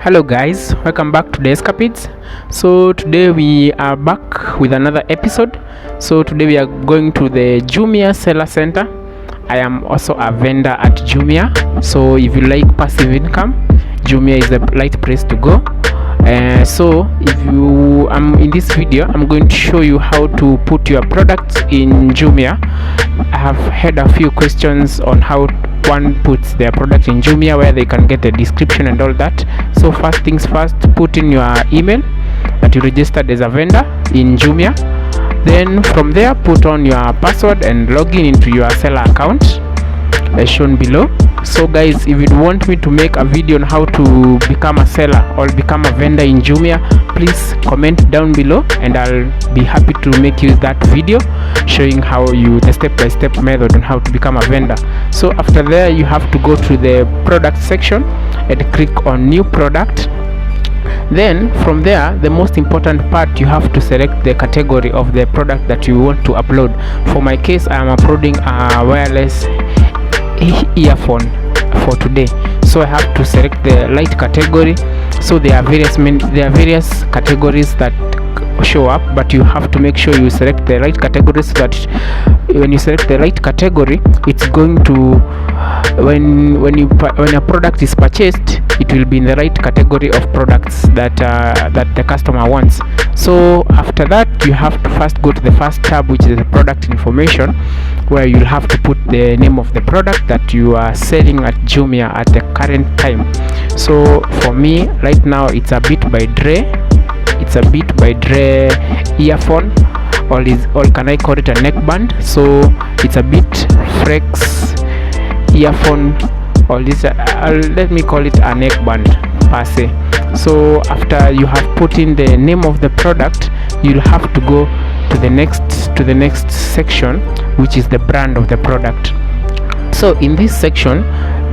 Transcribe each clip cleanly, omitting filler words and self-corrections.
Hello guys, welcome back to deescapades. So today we are back with another episode. So today we are going to the Jumia seller center. I am also a vendor at Jumia, so if you like passive income, Jumia is the right place to go. So if you in this video, I'm going to show you how to put your products in Jumia. I have had a few questions on how one puts their product in Jumia, where they can get the description and all that. So first things first, put in your email that you registered as a vendor in Jumia. Then from there, put on your password and log in into your seller account as shown below. So guys, if you want me to make a video on how to become a seller or become a vendor in Jumia, please comment down below and I'll be happy to make you that video showing how the step-by-step method on how to become a vendor. So after there, you have to go to the product section and click on new product. Then from there, the most important part, you have to select the category of the product that you want to upload. For my case, I am uploading a wireless earphone for today, so I have to select the light category. So there are various categories that show up, but you have to make sure you select the right category, so that when you select the right category, it's going to when a product is purchased, it will be in the right category of products that the customer wants. So after that, you have to first go to the first tab, which is the product information, where you'll have to put the name of the product that you are selling at Jumia at the current time. So for me right now, it's a Beat by Dre earphone, or can I call it a neckband? So it's a Beat Flex earphone, or this let me call it a neckband per se. So after you have put in the name of the product, you'll have to go to the next section, which is the brand of the product. So in this section,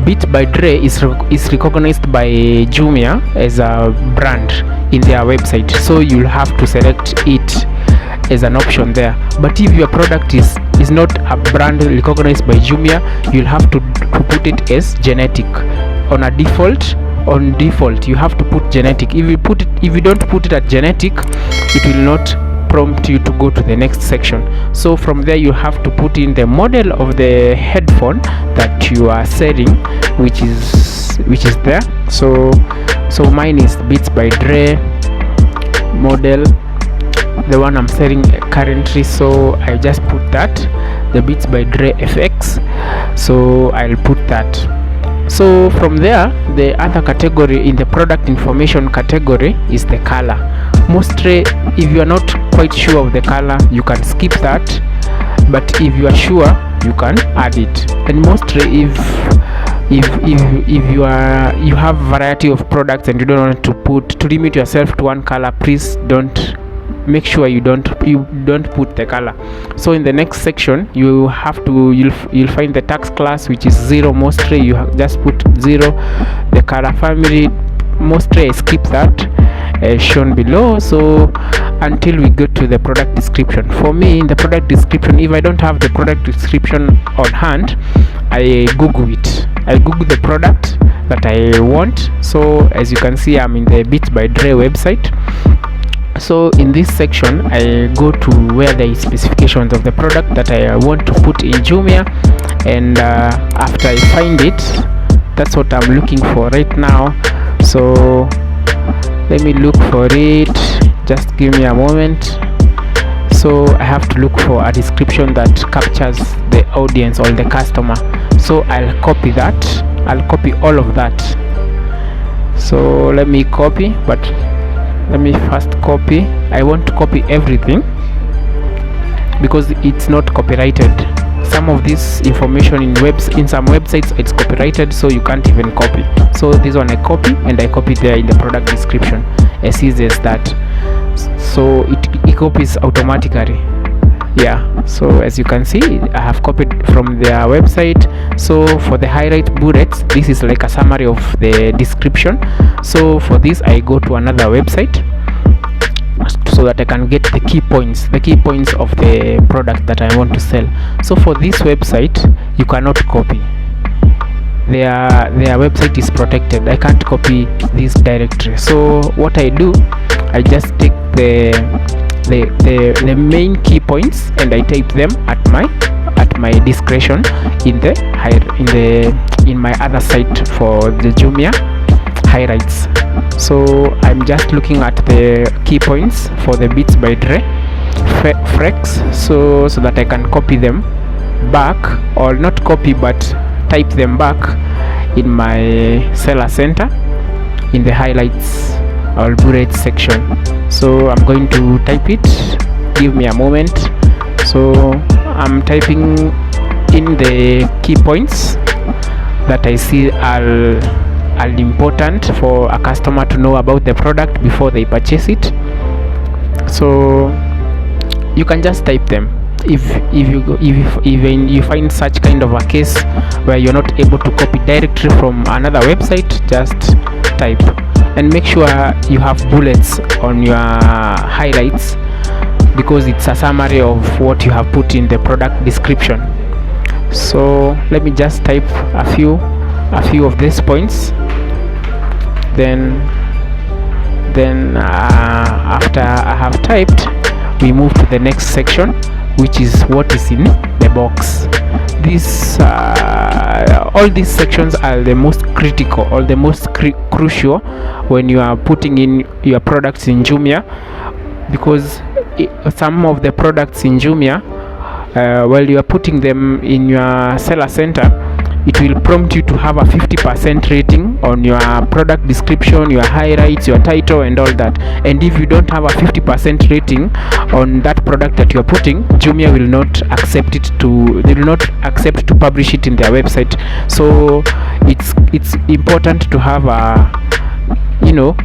Beat by Dre is recognized by Jumia as a brand in their website, so you'll have to select it as an option there. But if your product is not a brand recognized by Jumia, you'll have to put it as genetic. On default, you have to put genetic. If you don't put it at genetic, it will not prompt you to go to the next section. So from there, you have to put in the model of the headphone that you are selling, which is there. So mine is Beats by Dre model, the one I'm selling currently. So I just put that, the Beats by Dre FX. So I'll put that. So from there, the other category in the product information category is the color. Mostly, if you are not quite sure of the color, you can skip that, but if you are sure, you can add it. And mostly, if you have variety of products and you don't want to limit yourself to one color, please make sure you don't put the color. So in the next section, you'll find the tax class, which is 0. Mostly you just put 0. The color family, mostly I skip that as shown below. So until we go to the product description. For me, in the product description, if I don't have the product description on hand, I Google it. I Google the product that I want. So as you can see, I'm in the Beats by Dre website. So in this section, I go to where there is specifications of the product that I want to put in Jumia, and after I find it, that's what I'm looking for right now. So let me look for it, just give me a moment. So I have to look for a description that captures the audience or the customer. So I'll copy that. I'll copy all of that. So let me copy, but let me first copy. I want to copy everything because it's not copyrighted. Some of this information in some websites, it's copyrighted, so you can't even copy. So this one I copy, and I copy there in the product description as easy as that. So it copies automatically. Yeah, so as you can see, I have copied from their website. So for the highlight bullets, this is like a summary of the description. So for this, I go to another website so that I can get the key points of the product that I want to sell. So for this website, you cannot copy. their website is protected. I can't copy this directory. So what I do, I just take the main key points and I type them at my discretion in my other site for the Jumia highlights. So I'm just looking at the key points for the Beats by Dre Frex, so that I can copy them back, or not copy but type them back in my seller center in the highlights or bullet section. So I'm going to type it. Give me a moment. So I'm typing in the key points that I see are important for a customer to know about the product before they purchase it. So you can just type them. If you find such kind of a case where you're not able to copy directly from another website, just type, and make sure you have bullets on your highlights, because it's a summary of what you have put in the product description. So let me just type a few of these points. Then after I have typed, we move to the next section, which is what is in the box. All these sections are the most critical or the most crucial when you are putting in your products in Jumia, because some of the products in Jumia, while you are putting them in your seller center, it will prompt you to have a 50% rating on your product description, your highlights, your title and all that. And if you don't have a 50% rating on that product that you are putting, Jumia will not accept to publish it in their website. So it's important to have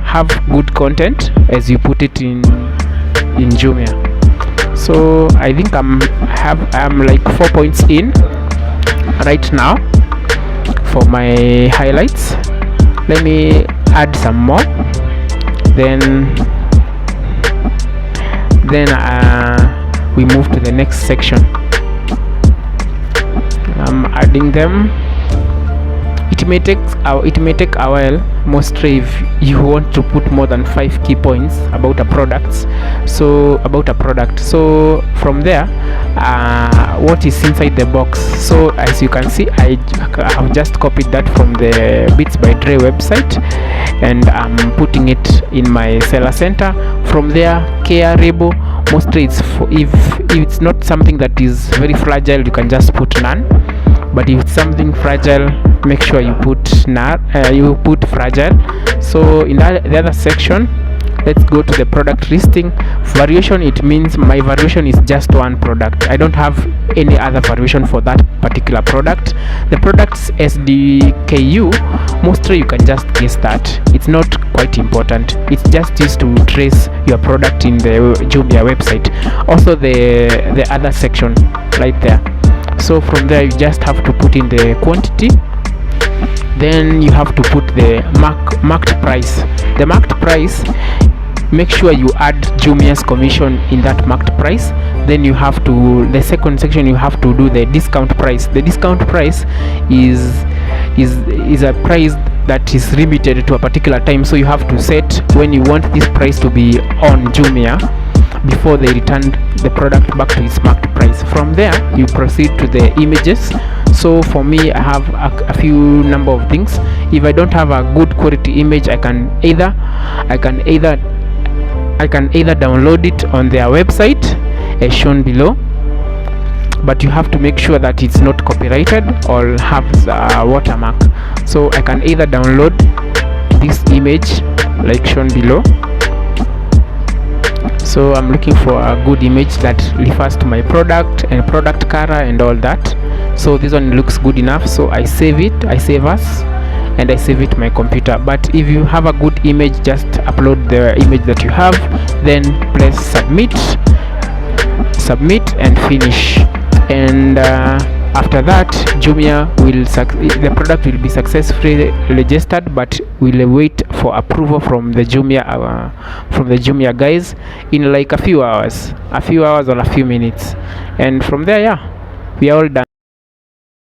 have good content as you put it in Jumia. So I think I'm like 4 points in right now for my highlights. Let me add some more. Then we move to the next section. I'm adding them. It may take a while, mostly if you want to put more than 5 key points about a product. So from there, what is inside the box. So as you can see, I have just copied that from the Beats by Dre website, and I'm putting it in my seller center. From there, care label, mostly if it's not something that is very fragile, you can just put none. But if it's something fragile, make sure you put fragile. So in the other section, let's go to the product listing. Variation, it means my variation is just one product. I don't have any other variation for that particular product. The product's SDKU, mostly you can just guess that. It's not quite important. It's just used to trace your product in the Jumia website. Also the other section right there. So from there, you just have to put in the quantity. Then you have to put the marked price. The marked price, make sure you add Jumia's commission in that marked price. Then you have to, the second section, you have to do the discount price. The discount price is a price that is limited to a particular time. So you have to set when you want this price to be on Jumia before they return the product back to its marked price. From there, you proceed to the images. So for me, I have a few number of things. If I don't have a good quality image, I can either download it on their website as shown below, but you have to make sure that it's not copyrighted or has a watermark. So I can either download this image like shown below. So I'm looking for a good image that refers to my product and product color and all that. So this one looks good enough, so I save as, and I save it to my computer. But if you have a good image, just upload the image that you have, then press submit and finish. And after that, Jumia the product will be successfully registered, but we'll wait for approval from the Jumia guys in like a few hours or a few minutes. And from there, yeah, we are all done.